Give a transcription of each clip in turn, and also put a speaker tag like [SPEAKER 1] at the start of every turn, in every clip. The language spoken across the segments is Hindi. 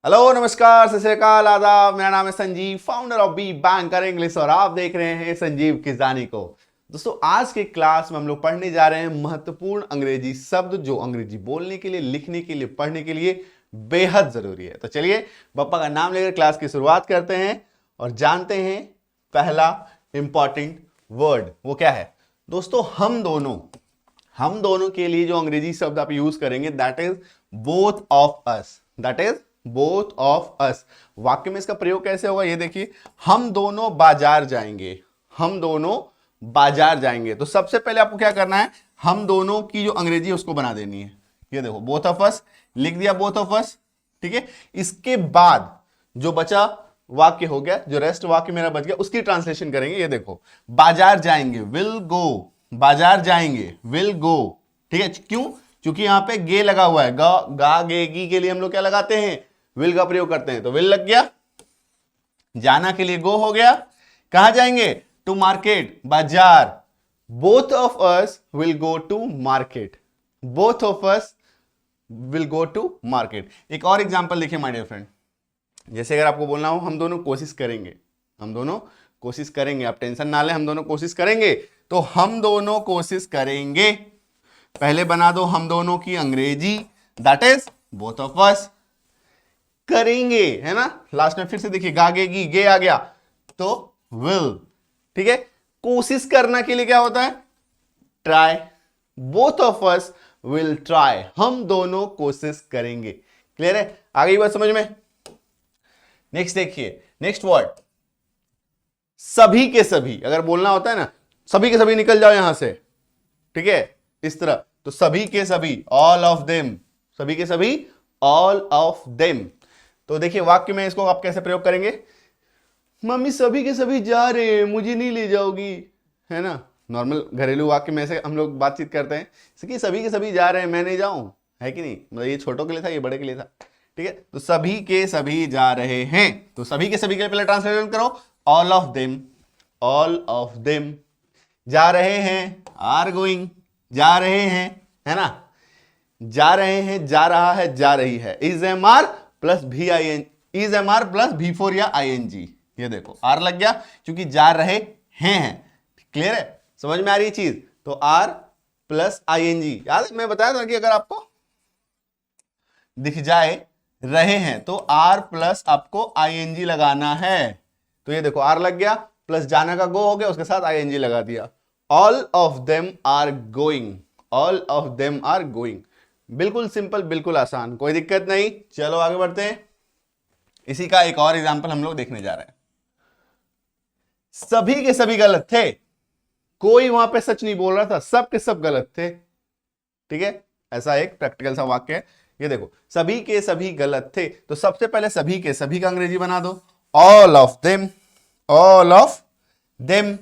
[SPEAKER 1] हेलो, नमस्कार, सत श्री अकाल, आदाब। मेरा नाम है Sanjeev, founder of B banker English, और आप देख रहे हैं संजीव किजानी को। दोस्तों, आज के क्लास में हम लोग पढ़ने जा रहे हैं महत्वपूर्ण अंग्रेजी शब्द जो अंग्रेजी बोलने के लिए, लिखने के लिए, पढ़ने के लिए बेहद जरूरी है। तो चलिए बप्पा का नाम लेकर क्लास की शुरुआत करते हैं और जानते हैं पहला इंपॉर्टेंट वर्ड वो क्या है। दोस्तों, हम दोनों के लिए जो अंग्रेजी शब्द आप यूज करेंगे that is both of us. That is both of अस। वाक्य में इसका प्रयोग कैसे होगा ये देखिए। हम दोनों बाजार जाएंगे, हम दोनों बाजार जाएंगे। तो सबसे पहले आपको क्या करना है, हम दोनों की जो अंग्रेजी है उसको बना देनी है। ये देखो, बोथ ऑफ अस लिख दिया, बोथ ऑफ अस, ठीक है। इसके बाद जो बचा वाक्य हो गया, जो रेस्ट वाक्य मेरा बच गया, उसकी ट्रांसलेशन करेंगे। ये देखो, बाजार जाएंगे विल गो, बाजार जाएंगे विल गो, ठीक है। क्यों? क्योंकि यहां पे गे लगा हुआ है। गा गे गी के लिए हम लोग क्या लगाते हैं, विल का प्रयोग करते हैं। तो विल लग गया, जाना के लिए गो हो गया। कहां जाएंगे? टू मार्केट, बाजार। Both of us will go to market, both of us will go to market. एक और एग्जांपल देखिए माय डियर फ्रेंड। जैसे अगर आपको बोलना हो हम दोनों कोशिश करेंगे, हम दोनों कोशिश करेंगे, आप टेंशन ना लें, हम दोनों कोशिश करेंगे। तो हम दोनों कोशिश करेंगे, पहले बना दो हम दोनों की अंग्रेजी, दैट इज बोथ ऑफ अस। करेंगे, है ना। लास्ट में फिर से देखिए, गागेगी, गे आ गया तो विल, ठीक है। कोशिश करना के लिए क्या होता है? Try. Both of us will try, हम दोनों कोशिश करेंगे। क्लियर है? आ गई बात समझ में? नेक्स्ट देखिए, नेक्स्ट वर्ड सभी के सभी। अगर बोलना होता है ना, सभी के सभी निकल जाओ यहां से, ठीक है, इस तरह। तो सभी के सभी, ऑल ऑफ देम, सभी के सभी, ऑल ऑफ देम। तो देखिए वाक्य में इसको आप कैसे प्रयोग करेंगे। मम्मी सभी के सभी जा रहे हैं, मुझे नहीं ले जाओगी, है ना। नॉर्मल घरेलू वाक्य में ऐसे हम लोग बातचीत करते हैं कि सभी के सभी जा रहे हैं, मैं नहीं जाऊं, है कि नहीं। मतलब ये छोटों के लिए था, ये बड़े के लिए था, ठीक है। तो सभी के सभी जा रहे हैं, तो सभी के सभी के लिए पहले ट्रांसलेशन करो, all of them, all of them जा रहे हैं, आर गोइंग, जा रहे हैं, है ना। जा रहे हैं, जा रहा है, जा रही है। इज एम आर प्लस भी I N, is am are plus भी फोर या आई एन जी। ये देखो आर लग गया क्योंकि जा रहे हैं। क्लियर है? समझ में आ रही है चीज? तो are plus I N G. याद मैं बताया था कि अगर आपको दिख जाए रहे हैं तो आर प्लस आपको आई एन जी लगाना है। तो ये देखो आर लग गया, प्लस जाना का गो हो गया, उसके साथ आई एन जी लगा दिया। All of them are going, all of them are going. बिल्कुल सिंपल, बिल्कुल आसान, कोई दिक्कत नहीं। चलो आगे बढ़ते हैं। इसी का एक और एग्जांपल हम लोग देखने जा रहे हैं। सभी के सभी गलत थे, कोई वहां पे सच नहीं बोल रहा था, सब के सब गलत थे, ठीक है। ऐसा एक प्रैक्टिकल सा वाक्य है। ये देखो, सभी के सभी गलत थे। तो सबसे पहले सभी के सभी का अंग्रेजी बना दो, all of them, all of them.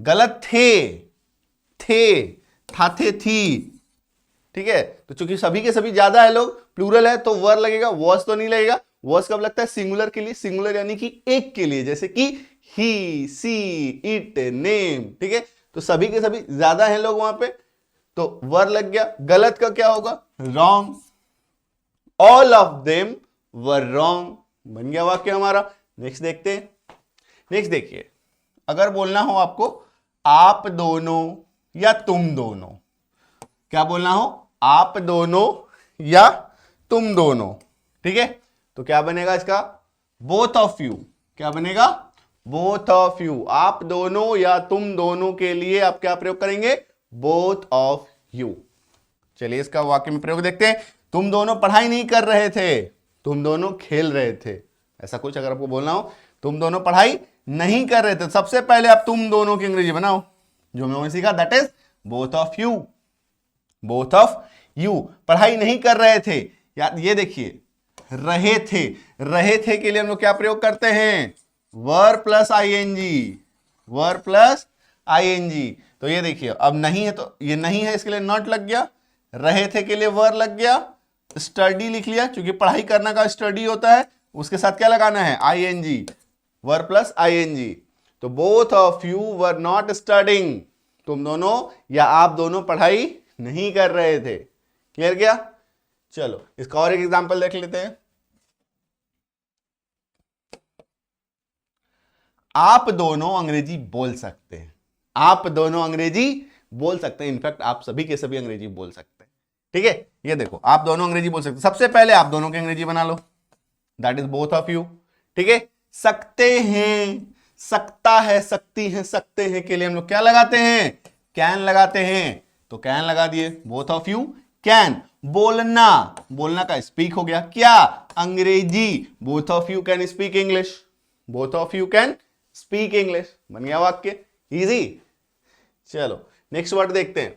[SPEAKER 1] गलत थे था, थे, थी, ठीक है। तो चूंकि सभी के सभी ज्यादा है लोग, प्लूरल है, तो वर लगेगा, वॉस तो नहीं लगेगा। वॉस कब लगता है? सिंगुलर के लिए, सिंगुलर यानी कि एक के लिए, जैसे कि ही, सी, इट, नेम, ठीक है। तो सभी के सभी ज्यादा है लोग वहां पे, तो वर लग गया। गलत का क्या होगा? Wrong. All of them were wrong, बन गया वाक्य हमारा। नेक्स्ट देखते हैं। नेक्स्ट देखिए, अगर बोलना हो आपको आप दोनों या तुम दोनों, क्या बोलना हो? आप दोनों या तुम दोनों, ठीक है। तो क्या बनेगा इसका? Both of you. क्या बनेगा? Both of you. आप दोनों या तुम दोनों के लिए आप क्या प्रयोग करेंगे? Both of you. चलिए इसका वाक्य में प्रयोग देखते हैं। तुम दोनों पढ़ाई नहीं कर रहे थे, तुम दोनों खेल रहे थे। ऐसा कुछ अगर आपको बोलना हो, तुम दोनों पढ़ाई नहीं कर रहे थे, सबसे पहले आप तुम दोनों की अंग्रेजी बनाओ, जो मैंने सीखा, that is both of you, both of you. पढ़ाई नहीं कर रहे थे, यार ये देखिए, रहे थे, रहे थे के लिए हम लोग क्या प्रयोग करते हैं? Were plus I N G, were plus I N G. तो ये देखिए, अब नहीं है तो ये नहीं है, इसके लिए नॉट लग गया। रहे थे के लिए वर लग गया। स्टडी लिख लिया, क्योंकि पढ़ाई करना का स्टडी होता है, उसके साथ क्या लगाना है? I N G, were plus I N G. तो both of you were not studying, तुम दोनों या आप दोनों पढ़ाई नहीं कर रहे थे। क्लियर गया? चलो इसका और एक एग्जांपल देख लेते हैं। आप दोनों अंग्रेजी बोल सकते हैं, आप दोनों अंग्रेजी बोल सकते हैं, इनफैक्ट आप सभी के सभी अंग्रेजी बोल सकते हैं। ठीक है, ये देखो आप दोनों अंग्रेजी बोल सकते हैं। सबसे पहले आप दोनों की अंग्रेजी बना लो, that is both of you. ठीक है, सकते हैं, सकता है, सकती हैं, सकते हैं के लिए हम लोग क्या लगाते हैं, कैन लगाते हैं, तो कैन लगा दिए, बोथ ऑफ यू कैन। बोलना, बोलना का स्पीक हो गया, क्या, अंग्रेजी, both of you can speak English, both of you can speak English, बन गया वाक्य, इजी। चलो नेक्स्ट वर्ड देखते हैं।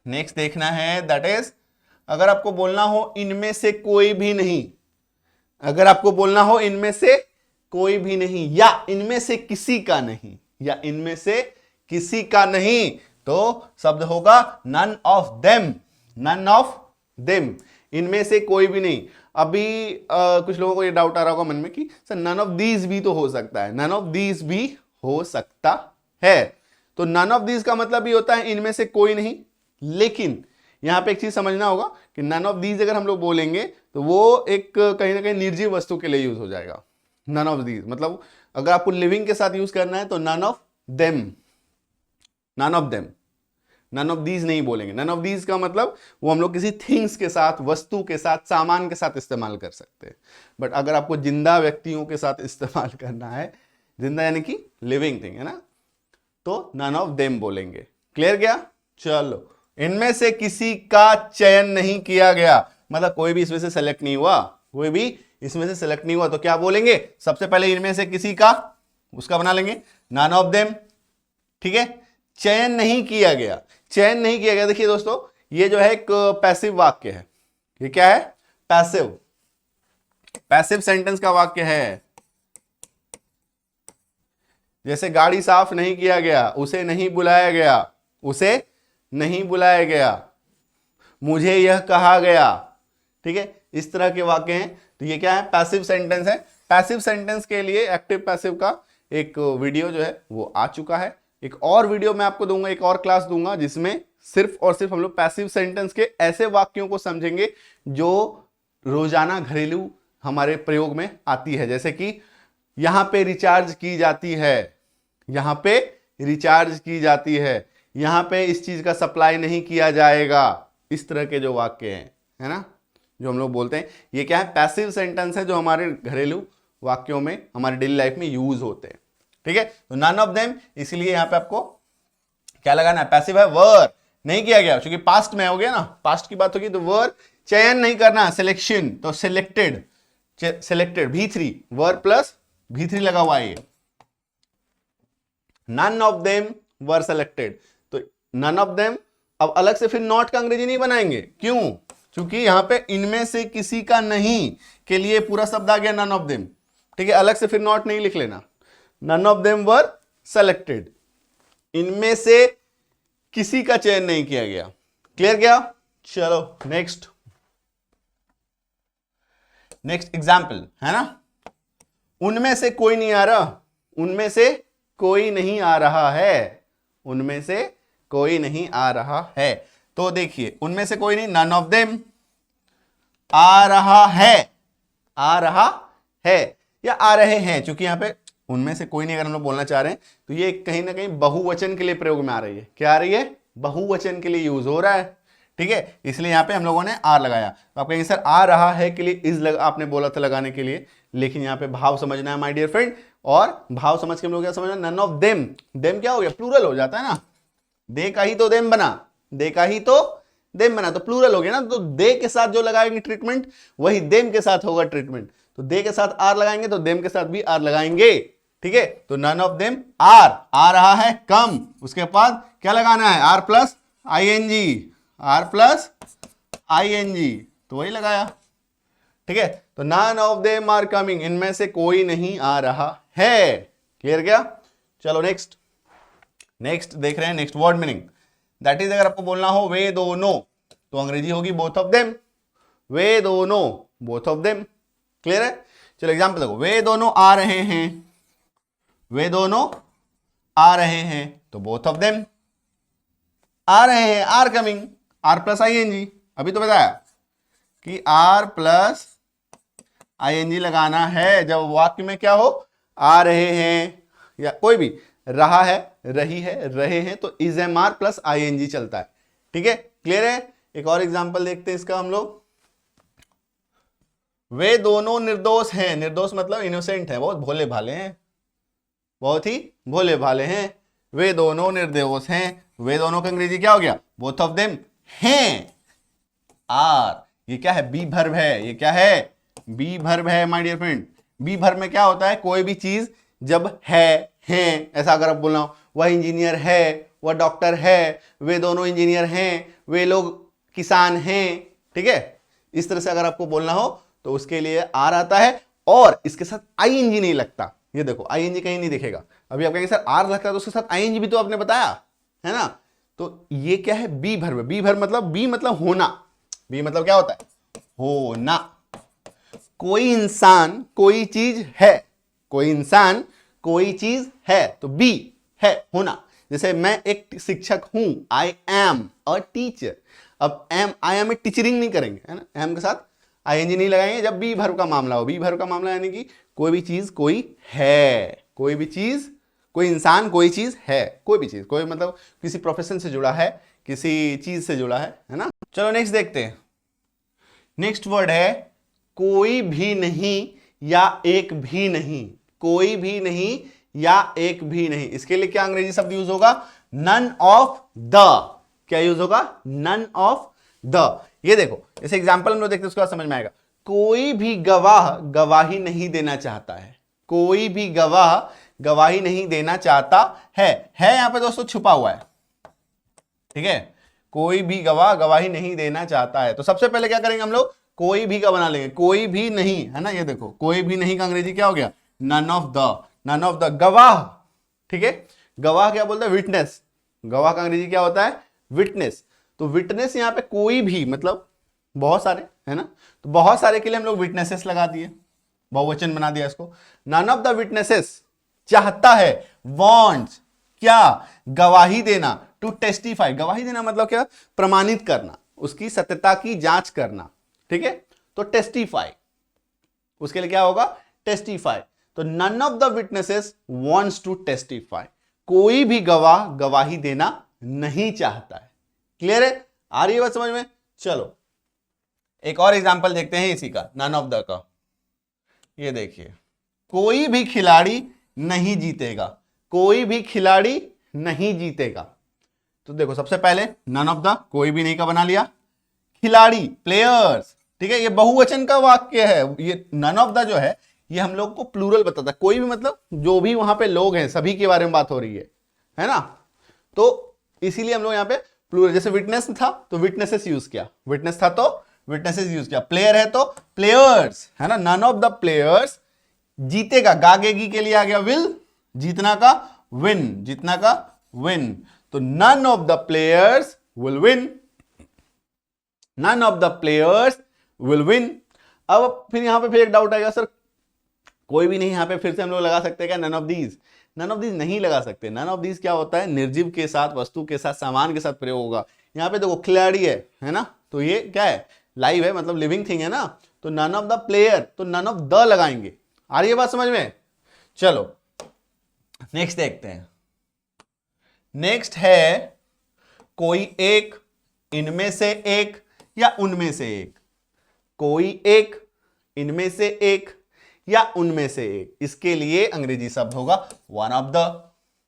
[SPEAKER 1] नेक्स्ट देखना है दैट इज, अगर आपको बोलना हो इनमें से कोई भी नहीं, अगर आपको बोलना हो इनमें से कोई भी नहीं, या इनमें से किसी का नहीं, या इनमें से किसी का नहीं, तो शब्द होगा none of them, none of them, इनमें से कोई भी नहीं। अभी कुछ लोगों को ये डाउट आ रहा होगा मन में कि सर नन ऑफ दीज भी तो हो सकता है, नन ऑफ दीज भी हो सकता है, तो नन ऑफ दीज का मतलब ही होता है इनमें से कोई नहीं। लेकिन यहां पे एक चीज समझना होगा कि नन ऑफ दीज अगर हम लोग बोलेंगे तो वो एक कहीं ना कहीं निर्जीव वस्तु के लिए यूज हो जाएगा। नन ऑफ दीज मतलब अगर आपको लिविंग के साथ यूज करना है तो none of them, none of them, none of these नहीं बोलेंगे। नन ऑफ दीज का मतलब वो हम लोग किसी थिंग्स के साथ, वस्तु के साथ, सामान के साथ इस्तेमाल कर सकते हैं। बट अगर आपको जिंदा व्यक्तियों के साथ इस्तेमाल करना है, जिंदा यानी कि लिविंग थिंग है ना, तो नन ऑफ देम बोलेंगे। क्लियर गया? चलो, इनमें से किसी का चयन नहीं किया गया, मतलब कोई भी इसमें से सेलेक्ट नहीं हुआ, कोई भी इसमें से सेलेक्ट नहीं हुआ, तो क्या बोलेंगे, सबसे पहले इनमें से किसी का, उसका बना लेंगे नन ऑफ देम। ठीक है, चयन नहीं किया गया, चयन नहीं किया गया। देखिए दोस्तों, ये जो है एक पैसिव वाक्य है, ये क्या है, पैसिव, पैसिव सेंटेंस का वाक्य है। जैसे गाड़ी साफ नहीं किया गया, उसे नहीं बुलाया गया, उसे नहीं बुलाया गया, मुझे यह कहा गया। ठीक है, इस तरह के वाक्य हैं, तो ये क्या है, पैसिव सेंटेंस है। पैसिव सेंटेंस के लिए एक्टिव पैसिव का एक वीडियो जो है वो आ चुका है। एक और वीडियो मैं आपको दूंगा, एक और क्लास दूंगा, जिसमें सिर्फ और सिर्फ हम लोग पैसिव सेंटेंस के ऐसे वाक्यों को समझेंगे जो रोजाना घरेलू हमारे प्रयोग में आती है। जैसे कि यहां पे रिचार्ज की जाती है, यहां पे रिचार्ज की जाती है, यहां पे इस चीज का सप्लाई नहीं किया जाएगा। इस तरह के जो वाक्य हैं, है ना, जो हम लोग बोलते हैं, ये क्या है, पैसिव सेंटेंस है, जो हमारे घरेलू वाक्यों में, हमारे डेली लाइफ में यूज होते हैं। ठीक है, तो नन ऑफ देम, इसलिए यहां पे आपको क्या लगाना है, पैसिव है, वर नहीं किया गया, क्योंकि पास्ट में हो गया ना, पास्ट की बात होगी, तो वर चयन नहीं करना, सिलेक्शन, तो सिलेक्टेड, सिलेक्टेड V3, वर प्लस V3 लगा हुआ है, none of them were selected. तो नन ऑफ देम, अब अलग से फिर नॉट का अंग्रेजी नहीं बनाएंगे, क्यों, क्योंकि यहां पे इनमें से किसी का नहीं के लिए पूरा शब्द आ गया नन ऑफ देम। ठीक है, अलग से फिर नॉट नहीं लिख लेना, none of them were selected, इनमें से किसी का चयन नहीं किया गया। क्लियर गया? चलो नेक्स्ट, नेक्स्ट एग्जाम्पल है ना, उनमें से कोई नहीं आ रहा, उनमें से कोई नहीं आ रहा है, उनमें से कोई नहीं आ रहा है। तो देखिए, उनमें से कोई नहीं, नन ऑफ देम, आ रहा है, आ रहा है या आ रहे हैं, क्योंकि यहां पे उनमें से कोई नहीं अगर हम लोग बोलना चाह रहे हैं तो ये कहीं ना कहीं बहुवचन के लिए प्रयोग में आ रही है। क्या आ रही है, बहुवचन के लिए यूज हो रहा है। ठीक है, इसलिए यहां पे हम लोगों ने आर लगाया। तो आप कहेंगे सर आ रहा है के लिए इज आपने बोला था लगाने के लिए, लेकिन यहां पे भाव समझना है माय डियर फ्रेंड, और भाव समझ के हम लोग क्या समझना, नन ऑफ देम, देम क्या हो गया, प्लूरल हो जाता है ना, दे का ही तो देम बना, दे का ही तो देम बना, तो प्लूरल हो गया ना, तो दे के साथ जो लगाएंगे ट्रीटमेंट वही देम के साथ होगा ट्रीटमेंट। तो दे के साथ आर लगाएंगे तो देम के साथ भी आर लगाएंगे। ठीक है, तो नन ऑफ देम आर, आ रहा है कम, उसके बाद क्या लगाना है, are plus ING, are plus ING, तो वही लगाया। ठीक है, तो none of them are coming, इनमें से कोई नहीं आ रहा है। क्लियर क्या? चलो नेक्स्ट, नेक्स्ट देख रहे हैं, next word meaning, that is अगर आपको बोलना हो वे दोनों, तो अंग्रेजी होगी बोथ ऑफ देम, वे दोनों, बोथ ऑफ देम। क्लियर है? चलो एग्जांपल देखो, वे दोनों आ रहे हैं, वे दोनों आ रहे हैं, तो बोथ ऑफ देम, आ रहे हैं, are coming, are plus ING, अभी तो बताया कि आर प्लस आईएनजी लगाना है जब वाक्य में क्या हो, आ रहे हैं, या कोई भी, रहा है, रही है, रहे हैं, तो is am are plus ING चलता है। ठीक है, क्लियर है। एक और एग्जांपल देखते हैं इसका हम लोग। वे दोनों निर्दोष हैं, निर्दोष मतलब इनोसेंट है, बहुत भोले भाले हैं, बहुत ही भोले भाले हैं। वे दोनों निर्दोष हैं, वे दोनों का अंग्रेजी क्या हो गया, बोथ ऑफ देम हैं। आर, ये क्या है, बी वर्ब है, ये क्या है, बी वर्ब है my dear friend. Be verb में क्या होता है, कोई भी चीज जब है, ऐसा अगर आप बोलना हो, वह इंजीनियर है, वह डॉक्टर है, वे दोनों इंजीनियर हैं, वे लोग किसान हैं। ठीक है, इस तरह से अगर आपको बोलना हो तो उसके लिए आर आता है, और इसके साथ आईएनजी नहीं लगता। ये देखो आईएनजी कहीं नहीं दिखेगा। अभी आप कहेंगे सर आर लगता है तो उसके साथ आईएनजी भी तो आपने बताया है ना। तो ये क्या है, बी वर्ब। बी वर्ब मतलब, बी मतलब होना, बी मतलब क्या होता है, होना। कोई इंसान कोई चीज है, कोई इंसान कोई चीज है, तो बी है, होना। जैसे मैं एक शिक्षक हूं, आई एम अ टीचर। अब एम, आई एम में टीचरिंग नहीं करेंगे, है ना, एम के साथ आईएनजी नहीं लगाएंगे जब बी वर्ब का मामला हो। बी वर्ब का मामला यानी कि कोई भी चीज कोई है, कोई भी चीज, कोई इंसान कोई चीज है, कोई भी चीज, कोई मतलब किसी प्रोफेशन से जुड़ा है, किसी चीज से जुड़ा है ना। चलो नेक्स्ट देखते हैं। नेक्स्ट वर्ड है कोई भी नहीं या एक भी नहीं। कोई भी नहीं या एक भी नहीं, इसके लिए क्या अंग्रेजी शब्द यूज होगा, नन ऑफ द। क्या यूज होगा, नन ऑफ द। ये देखो इस एग्जांपल में देखते हैं, उसके बाद समझ में आएगा। कोई भी गवाह गवाही नहीं देना चाहता है, कोई भी गवाह गवाही नहीं देना चाहता है यहां पे दोस्तों छुपा हुआ है। ठीक है, कोई भी गवाह गवाही नहीं देना चाहता है, तो सबसे पहले क्या करेंगे हम लोग, कोई भी का बना लेंगे, कोई भी नहीं, है ना। ये देखो कोई भी नहीं का अंग्रेजी क्या हो गया, none of the. None of the गवाह। ठीक है, गवाह क्या बोलते हैं, विटनेस। गवाह का अंग्रेजी क्या होता है, विटनेस। तो विटनेस यहां पे कोई भी मतलब बहुत सारे, है ना, तो बहुत सारे के लिए हम लोग विटनेसेस लगा दिए, बहुवचन बना दिया इसको। नन ऑफ द विटनेसेस चाहता है, वॉन्ट्स, क्या, गवाही देना, टू टेस्टिफाई। गवाही देना मतलब क्या, प्रमाणित करना, उसकी सत्यता की जांच करना। ठीक है, तो टेस्टिफाई, उसके लिए क्या होगा, टेस्टिफाई। तो none of the witnesses wants to testify. कोई भी गवाह गवाही देना नहीं चाहता है। क्लियर है, आ रही है बात समझ में। चलो एक और एग्जांपल देखते हैं इसी का, नन ऑफ द का। ये देखिए, कोई भी खिलाड़ी नहीं जीतेगा, कोई भी खिलाड़ी नहीं जीतेगा। तो देखो सबसे पहले नन ऑफ द, कोई भी नहीं का बना लिया, खिलाड़ी, प्लेयर्स। ठीक है, ये बहुवचन का वाक्य है। ये नन ऑफ द जो है ये हम लोग को प्लूरल बताता है, कोई भी मतलब जो भी वहां पे लोग हैं सभी के बारे में बात हो रही है ना। तो इसीलिए हम लोग यहाँ पे प्लूरल, जैसे विटनेस था तो विटनेसेस यूज किया, विटनेस था तो विटनेसेस यूज किया, प्लेयर है तो प्लेयर्स, है ना। नन ऑफ द प्लेयर्स जीतेगा, गागेगी के लिए आ गया विल, जीतना का विन, जीतना का विन। तो none of the players will win, none of the players will win. अब फिर यहां पे फिर एक डाउट आएगा, सर कोई भी नहीं, यहां पे फिर से हम लोग लगा सकते हैं क्या, none of these. None of these नहीं लगा सकते। नन ऑफ दीज क्या होता है, निर्जीव के साथ, वस्तु के साथ, सामान के साथ प्रयोग होगा। यहां पे देखो खिलाड़ी है ना, तो ये क्या है, लाइव है, मतलब लिविंग थिंग है ना। तो नन ऑफ द प्लेयर, तो नन ऑफ द लगाएंगे। आ रही है बात समझ में। चलो नेक्स्ट देखते हैं। नेक्स्ट है कोई एक, इनमें से एक या उनमें से एक। कोई एक, इनमें से एक या उनमें से एक, इसके लिए अंग्रेजी शब्द होगा वन ऑफ द।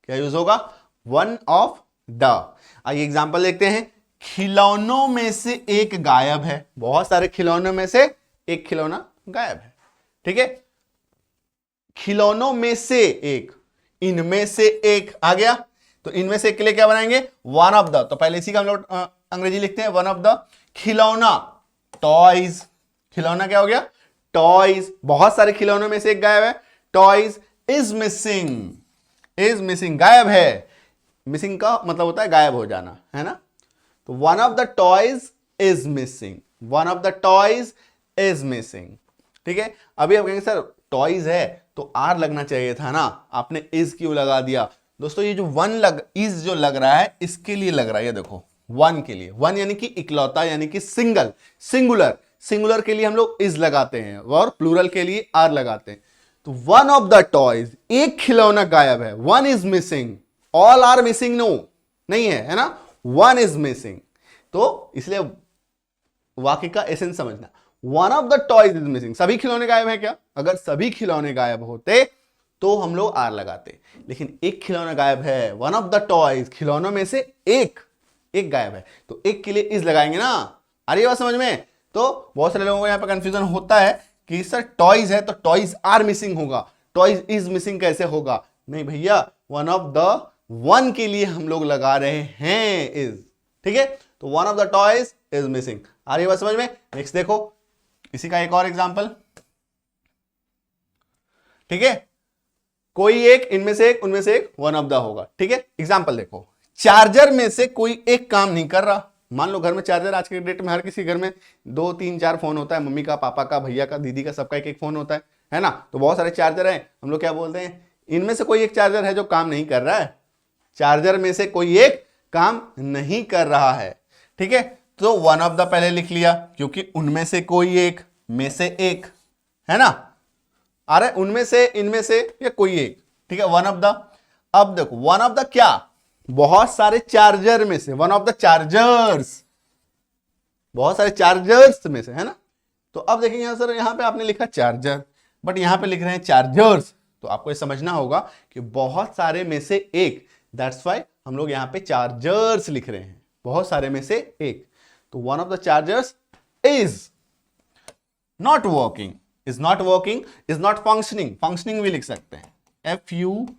[SPEAKER 1] क्या यूज होगा, वन ऑफ द। आइए एग्जांपल देखते हैं। खिलौनों में से एक गायब है, बहुत सारे खिलौनों में से एक खिलौना गायब है। ठीक है, खिलौनों में से एक, इनमें से एक आ गया, तो इनमें से एक के लिए क्या बनाएंगे, वन ऑफ द। तो पहले इसी का हम लोग अंग्रेजी लिखते हैं, वन ऑफ द। खिलौना, टॉयज, खिलौना क्या हो गया, टॉयज। बहुत सारे खिलौनों में से एक गायब है, toys is missing, is missing गायब है। मिसिंग का मतलब होता है गायब हो जाना, है ना। तो one of the toys is missing, one of the toys is missing. ठीक है, अभी आप कहेंगे सर टॉयज है तो आर लगना चाहिए था ना, आपने इज क्यों लगा दिया। दोस्तों ये जो इज जो लग रहा है इसके लिए लग रहा है, ये देखो वन के लिए, वन यानी कि इकलौता, यानी कि सिंगल, सिंगुलर। सिंगुलर के लिए हम लोग इज लगाते हैं और प्लूरल के लिए आर लगाते हैं। तो वन ऑफ द टॉयज, एक खिलौना गायब है, one is missing, all are missing no, नहीं है ना, वन इज मिसिंग। तो इसलिए वाक्य का एसेंस समझना, one of the toys is missing, सभी खिलौने गायब हैं क्या? अगर सभी खिलौने गायब होते तो हम लोग आर लगाते, लेकिन एक खिलौना गायब है, वन ऑफ द टॉयज, खिलौनों में से एक गायब है, तो एक के लिए इज लगाएंगे ना। आ रही है बात समझ में? तो बहुत सारे लोगों को यहां पर कंफ्यूजन होता है कि सर टॉयज है तो टॉयज आर मिसिंग होगा, टॉयज इज मिसिंग कैसे होगा? नहीं भैया, वन ऑफ द वन के लिए हम लोग लगा रहे हैं इज, ठीक है? तो one of the toys is missing. आ रही है बात समझ में? नेक्स्ट देखो, इसी का एक और एग्जांपल, ठीक है? कोई एक, इनमें से एक, उनमें से एक, वन ऑफ द होगा, ठीक है? एग्जांपल देखो, चार्जर में से कोई एक काम नहीं कर रहा। मान लो घर में चार्जर, आज के डेट में हर किसी घर में 2 3 4 फोन होता है, मम्मी का, पापा का, भैया का, दीदी का, सबका एक एक फोन होता है ना? तो बहुत सारे चार्जर हैं, हम लोग क्या बोलते हैं, इनमें से कोई एक चार्जर है जो काम नहीं कर रहा है, चार्जर में से कोई एक काम नहीं कर रहा है, ठीक है? तो वन ऑफ द पहले लिख लिया, क्योंकि उनमें से कोई एक, में से एक, है ना? अरे उनमें से, इनमें से, या कोई एक, ठीक है? One of the. अब देखो, वन ऑफ द क्या, बहुत सारे चार्जर में से, वन ऑफ द चार्जर्स, बहुत सारे चार्जर्स में से, है ना? तो अब देखेंगे सर, यहां पे आपने लिखा चार्जर, बट यहां पे लिख रहे हैं चार्जर्स, तो आपको ये समझना होगा कि बहुत सारे में से एक, दैट्स वाई हम लोग यहां पे चार्जर्स लिख रहे हैं, बहुत सारे में से एक। तो one of the chargers is not working, is not working, is not functioning, functioning भी लिख सकते हैं, FUNCTIONING,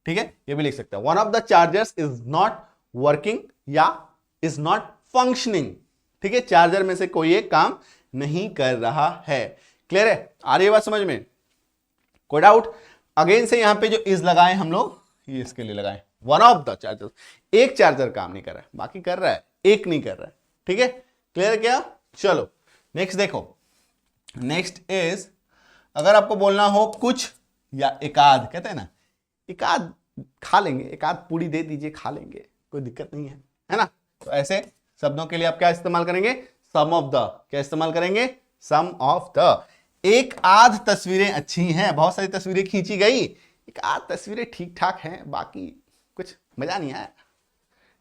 [SPEAKER 1] ठीक है? ये भी लिख सकते हैं, one of the chargers is not working या इज नॉट फंक्शनिंग, ठीक है? चार्जर में से कोई एक काम नहीं कर रहा है। क्लियर है? आ रही है बात समझ में? कोई डाउट? अगेन से यहां पे जो इज लगाए हम लोग, ये इसके लिए लगाए, वन ऑफ द चार्जर्स, एक चार्जर काम नहीं कर रहा है, बाकी कर रहा है, एक नहीं कर रहा है, ठीक है? क्लियर क्या? चलो नेक्स्ट देखो, नेक्स्ट इज, अगर आपको बोलना हो कुछ या एकाध, कहते हैं ना, एकाध खा लेंगे, एकाध पूरी दे दीजिए, खा लेंगे, कोई दिक्कत नहीं है ना? तो ऐसे शब्दों के लिए आप क्या इस्तेमाल करेंगे? सम ऑफ द। क्या इस्तेमाल करेंगे? सम ऑफ द। एक आध तस्वीरें अच्छी हैं, बहुत सारी तस्वीरें खींची गई, एक आध तस्वीरें ठीक ठाक हैं, बाकी कुछ मजा नहीं आया,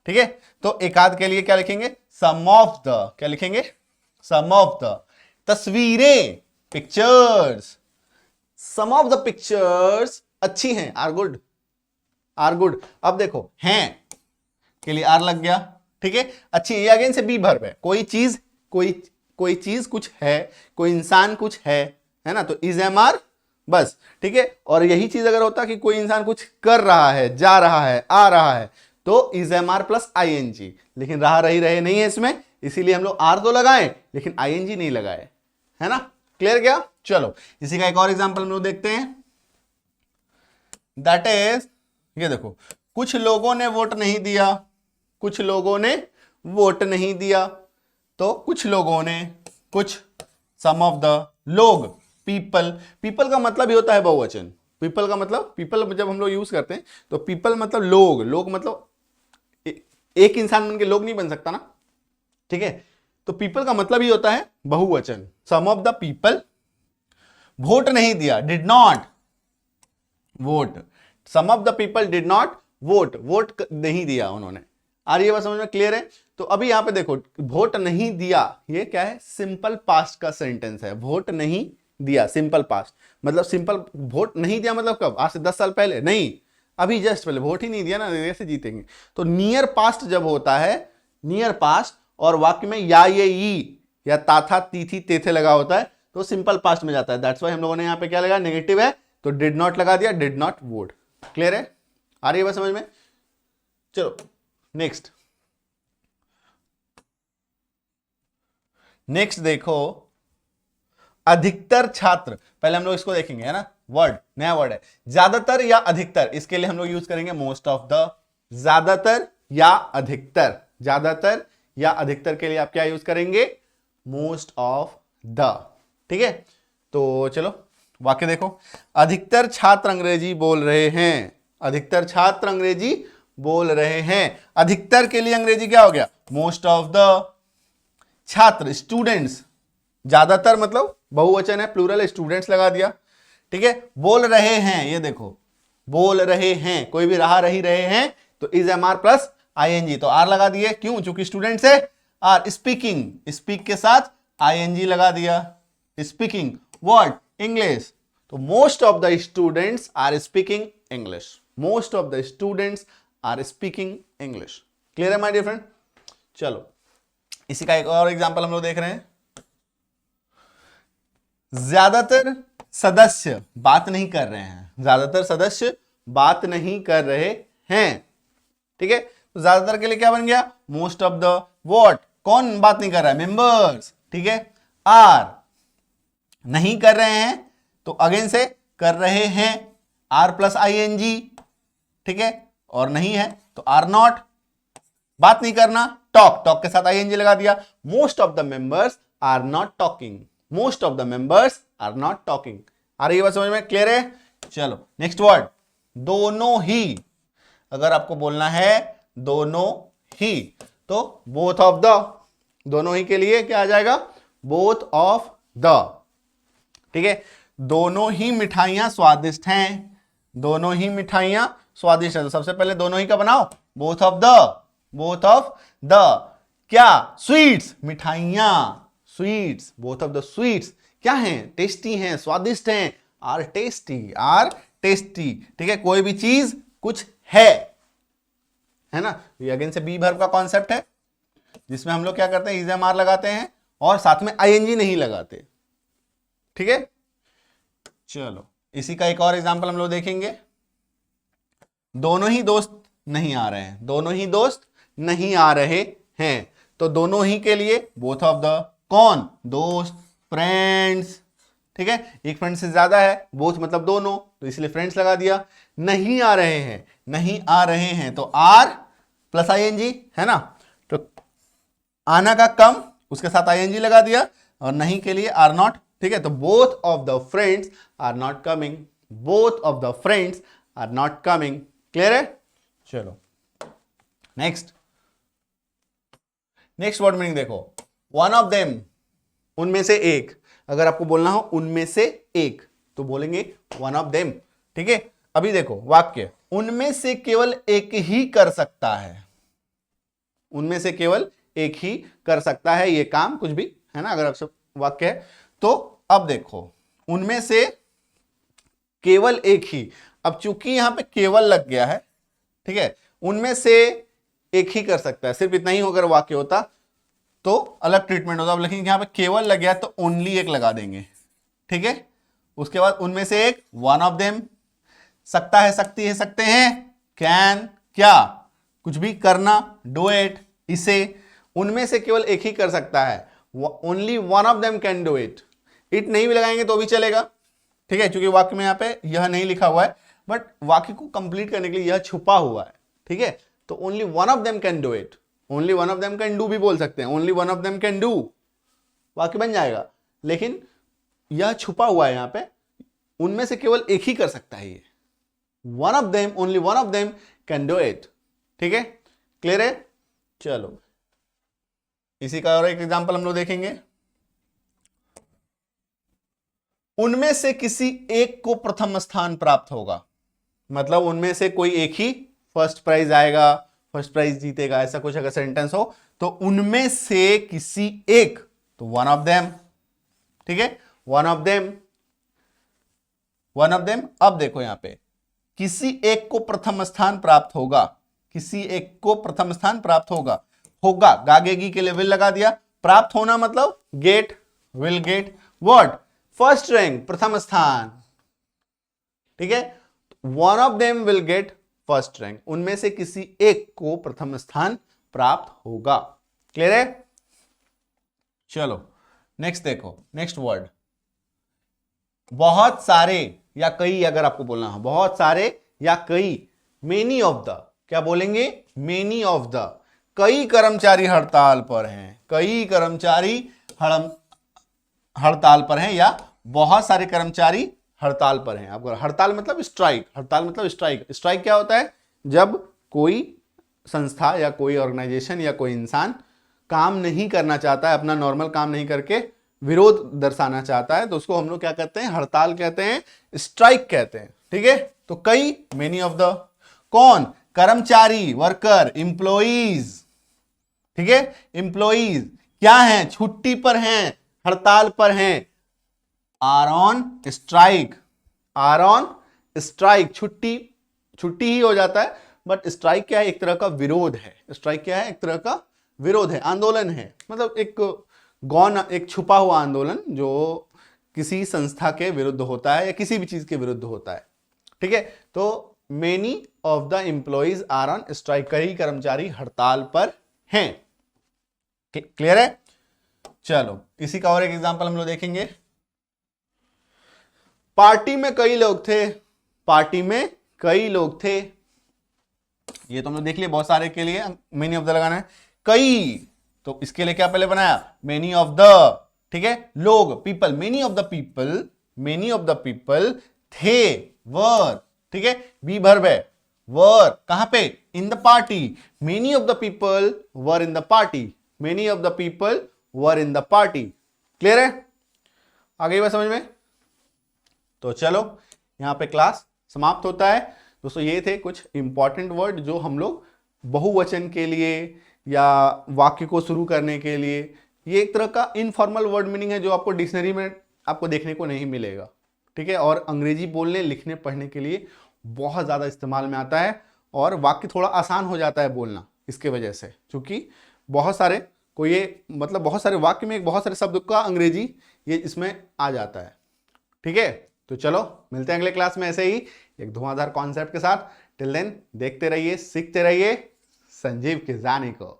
[SPEAKER 1] ठीक है? तो एक आध के लिए क्या लिखेंगे? Some of the. क्या लिखेंगे? सम ऑफ द तस्वीरें, pictures, some of the pictures अच्छी हैं, आर गुड, आर गुड। अब देखो, हैं के लिए आर लग गया, ठीक है? अच्छी, ये अगेन से बी वर्ब है, कोई चीज, कोई चीज कुछ है, कोई इंसान कुछ है ना? तो इज एम आर बस, ठीक है? और यही चीज अगर होता कि कोई इंसान कुछ कर रहा है, जा रहा है, आ रहा है, तो is am are plus ING, लेकिन रहे नहीं है इसमें, इसीलिए हम लोग आर तो लगाए लेकिन ING नहीं लगाए, है ना? क्लियर क्या? चलो इसी का एक और एग्जांपल हम लोग देखते हैं, दैट इज, ये देखो, कुछ लोगों ने वोट नहीं दिया, कुछ लोगों ने वोट नहीं दिया, तो कुछ लोगों ने, कुछ, सम ऑफ द, लोग, पीपल, पीपल का मतलब ही होता है बहुवचन, पीपल का मतलब, पीपल जब हम लोग यूज करते हैं तो पीपल मतलब लोग, लोग मतलब एक इंसान बन के लोग नहीं बन सकता ना, ठीक है? तो पीपल का मतलब ही होता है बहुवचन, some of the people, vote नहीं दिया, did not vote, some of the people did not vote, vote नहीं दिया उन्होंने। आ रही है बात समझ में? क्लियर है? तो अभी यहां पे देखो, वोट नहीं दिया, ये क्या है? सिंपल पास्ट का सेंटेंस है, वोट नहीं दिया, सिंपल पास्ट मतलब, सिंपल वोट नहीं दिया मतलब कब? आज से 10 साल पहले नहीं, अभी जस्ट पहले, वोट ही नहीं दिया ना, कैसे जीतेंगे? तो नियर पास्ट जब होता है, नियर पास्ट, और वाक्य में या ये ई या ताथा तीथी तेथे लगा होता है, तो सिंपल पास्ट में जाता है, दैट्स वाई हम लोगों ने यहां पे क्या लगा? नेगेटिव है, तो डिड नॉट लगा दिया, डिड नॉट वोट। क्लियर है? आ रही है बात समझ में? चलो नेक्स्ट, नेक्स्ट देखो, अधिकतर छात्र, पहले हम लोग इसको देखेंगे, है ना? वर्ड, नया वर्ड है, ज्यादातर या अधिकतर, इसके लिए हम लोग यूज करेंगे मोस्ट ऑफ द। ज्यादातर या अधिकतर, ज्यादातर या अधिकतर के लिए आप क्या यूज करेंगे? मोस्ट ऑफ द, ठीक है? तो चलो वाक्य देखो, अधिकतर छात्र अंग्रेजी बोल रहे हैं, अधिकतर छात्र अंग्रेजी बोल रहे हैं, अधिकतर के लिए अंग्रेजी क्या हो गया? Most of the. छात्र, स्टूडेंट्स, ज्यादातर मतलब बहुवचन है, प्लूरल, स्टूडेंट्स लगा दिया। ठीक है, बोल रहे हैं, ये देखो बोल रहे हैं, कोई भी रहा रही रहे हैं तो is am are plus ING, तो आर लगा दिए, क्यों, चूंकि स्टूडेंट्स है। आर स्पीकिंग, स्पीक के साथ आईएनजी लगा दिया, स्पीकिंग व्हाट, इंग्लिश, तो most of the students are speaking English, most of the students are speaking English. Clear है माय डियर फ्रेंड। चलो इसी का एक और एग्जांपल हम लोग देख रहे हैं। ज्यादातर सदस्य बात नहीं कर रहे हैं, ज्यादातर सदस्य बात नहीं कर रहे हैं। ठीक है, तो ज्यादातर के लिए क्या बन गया, मोस्ट ऑफ द व्हाट, कौन बात नहीं कर रहा है, मेंबर्स। ठीक है, आर नहीं कर रहे हैं तो अगेन से कर रहे हैं, आर प्लस आईएनजी। ठीक है, और नहीं है तो आर नॉट, बात नहीं करना, टॉक, टॉक के साथ आईएनजी लगा दिया। Most of the members are not talking, most of the members are not talking. आ रही है बात समझ में, क्लियर है। चलो नेक्स्ट वर्ड, दोनों ही, अगर आपको बोलना है दोनों ही तो बोथ ऑफ द, दोनों ही के लिए क्या आ जाएगा, बोथ ऑफ द। ठीक है, दोनों ही मिठाइयां स्वादिष्ट हैं, दोनों ही मिठाइयां स्वादिष्ट हैं, तो सबसे पहले दोनों ही का बनाओ, both of the, both of the क्या, स्वीट्स, मिठाइयां, sweets, both of the sweets क्या हैं, टेस्टी हैं, स्वादिष्ट हैं, आर टेस्टी, आर टेस्टी। ठीक है, कोई भी चीज कुछ है ना, ये अगेन से बी वर्ब का कॉन्सेप्ट है, जिसमें हम लोग क्या करते हैं, इज एम आर लगाते हैं और साथ में आईएनजी नहीं लगाते। ठीक है, चलो इसी का एक और एग्जांपल हम लोग देखेंगे। दोनों ही दोस्त नहीं आ रहे हैं, दोनों ही दोस्त नहीं आ रहे हैं, तो दोनों ही के लिए बोथ ऑफ द, कौन, दोस्त, फ्रेंड्स। ठीक है, एक फ्रेंड से ज्यादा है, बोथ मतलब दोनों, तो इसलिए फ्रेंड्स लगा दिया। नहीं आ रहे हैं, नहीं आ रहे हैं तो आर प्लस आईएनजी, है ना, तो आना का कम, उसके साथ आईएनजी लगा दिया, और नहीं के लिए आर नॉट। ठीक है, तो both of the friends are not coming, both of the friends are not coming. Clear है। चलो नेक्स्ट, नेक्स्ट वर्ड मीनिंग देखो, वन ऑफ देम, उनमें से एक, अगर आपको बोलना हो उनमें से एक तो बोलेंगे वन ऑफ देम। ठीक है, अभी देखो वाक्य, उनमें से केवल एक ही कर सकता है, उनमें से केवल एक ही कर सकता है ये काम, कुछ भी, है ना, अगर आपसे वाक्य है तो। अब देखो उनमें से केवल एक ही, अब चूंकि यहां पे केवल लग गया है, ठीक है, उनमें से एक ही कर सकता है, सिर्फ इतना ही अगर वाक्य होता तो अलग ट्रीटमेंट होता, लेकिन यहां पे केवल लग गया तो ओनली एक लगा देंगे। ठीक है, उसके बाद उनमें से एक, वन ऑफ देम, सकता है, सकती है, सकते हैं, कैन, क्या, कुछ भी करना, डू इट, इसे, उनमें से केवल एक ही कर सकता है, only one of them can do it. It नहीं भी लगाएंगे तो भी चलेगा। ठीक है, क्योंकि वाक्य में यहां पे यह नहीं लिखा हुआ है, बट वाक्य को कंप्लीट करने के लिए यह छुपा हुआ है। ठीक है, तो only one of them can do it, only one of them can do भी बोल सकते हैं, only one of them can do, वाक्य बन जाएगा, लेकिन यह छुपा हुआ है यहां पे, उनमें से केवल एक ही कर सकता है ये, one of them, only one of them can do it. ठीक है, क्लियर है। चलो इसी का और एक एग्जांपल हम लोग देखेंगे, उनमें से किसी एक को प्रथम स्थान प्राप्त होगा, मतलब उनमें से कोई एक ही फर्स्ट प्राइज आएगा, फर्स्ट प्राइज जीतेगा, ऐसा कुछ अगर सेंटेंस हो तो उनमें से किसी एक, तो वन ऑफ देम। ठीक है, one of them, one of them. अब देखो यहां पे किसी एक को प्रथम स्थान प्राप्त होगा, किसी एक को प्रथम स्थान प्राप्त होगा, होगा गागेगी के लिए विल लगा दिया, प्राप्त होना मतलब get, will get what, first rank, प्रथम स्थान। ठीक है, one of them will get first rank, उनमें से किसी एक को प्रथम स्थान प्राप्त होगा। क्लियर है। चलो नेक्स्ट देखो, नेक्स्ट वर्ड, बहुत सारे या कई, अगर आपको बोलना हो बहुत सारे या कई, मेनी ऑफ द, क्या बोलेंगे, मेनी ऑफ द, कई कर्मचारी हड़ताल पर हैं, कई कर्मचारी हड़ताल पर हैं, या बहुत सारे कर्मचारी हड़ताल पर हैं। आपको हड़ताल मतलब स्ट्राइक, हड़ताल मतलब स्ट्राइक। स्ट्राइक क्या होता है, जब कोई संस्था या कोई ऑर्गेनाइजेशन या कोई इंसान काम नहीं करना चाहता है, अपना नॉर्मल काम नहीं करके विरोध दर्शाना चाहता है तो उसको हम लोग क्या कहते हैं, हड़ताल कहते हैं, स्ट्राइक कहते हैं। ठीक है, तो कई, मेनी ऑफ द, कौन, कर्मचारी, वर्कर, इंप्लॉइज। ठीक है, इंप्लॉइज क्या है, छुट्टी पर हैं, हड़ताल पर हैं, are on strike, are on strike, छुट्टी, छुट्टी ही हो जाता है, बट स्ट्राइक क्या है, एक तरह का विरोध है। स्ट्राइक क्या है, एक तरह का विरोध है, आंदोलन है, मतलब एक गौन, एक छुपा हुआ आंदोलन जो किसी संस्था के विरुद्ध होता है या किसी भी चीज के विरुद्ध होता है। ठीक है, तो many of the employees are on strike, कई कर्मचारी हड़ताल पर हैं। क्लियर है? चलो इसी का और एक एग्जांपल हम लोग देखेंगे। पार्टी में कई लोग थे, पार्टी में कई लोग थे, ये तो हम लोग देख लिए, बहुत सारे के लिए मेनी ऑफ द लगाना है, कई, तो इसके लिए क्या पहले बनाया, मेनी ऑफ द। ठीक है, लोग, people, many of the people, many of the people थे, वर। ठीक है, बी वर्ब है, वर कहां पे, in the party, many of the people were in the party, many of the people were in the party. Clear है? आ गई बात समझ में? तो चलो यहां पे क्लास समाप्त होता है। दोस्तों ये थे कुछ इंपॉर्टेंट वर्ड जो हम लोग बहुवचन के लिए या वाक्य को शुरू करने के लिए, ये एक तरह का इनफॉर्मल वर्ड मीनिंग है जो आपको डिक्शनरी में आपको देखने को नहीं मिलेगा। ठीक है, और अंग्रेजी बोलने, लिखने, पढ़ने के लिए बहुत ज़्यादा इस्तेमाल में आता है और वाक्य थोड़ा आसान हो जाता है बोलना इसके वजह से, क्योंकि बहुत सारे को ये मतलब बहुत सारे वाक्य में बहुत सारे शब्द का अंग्रेजी ये इसमें आ जाता है। ठीक है, तो चलो मिलते हैं अगले क्लास में ऐसे ही एक धुआंधार कॉन्सेप्ट के साथ। टिल देन देखते रहिए, सीखते रहिए संजीव किजानी को।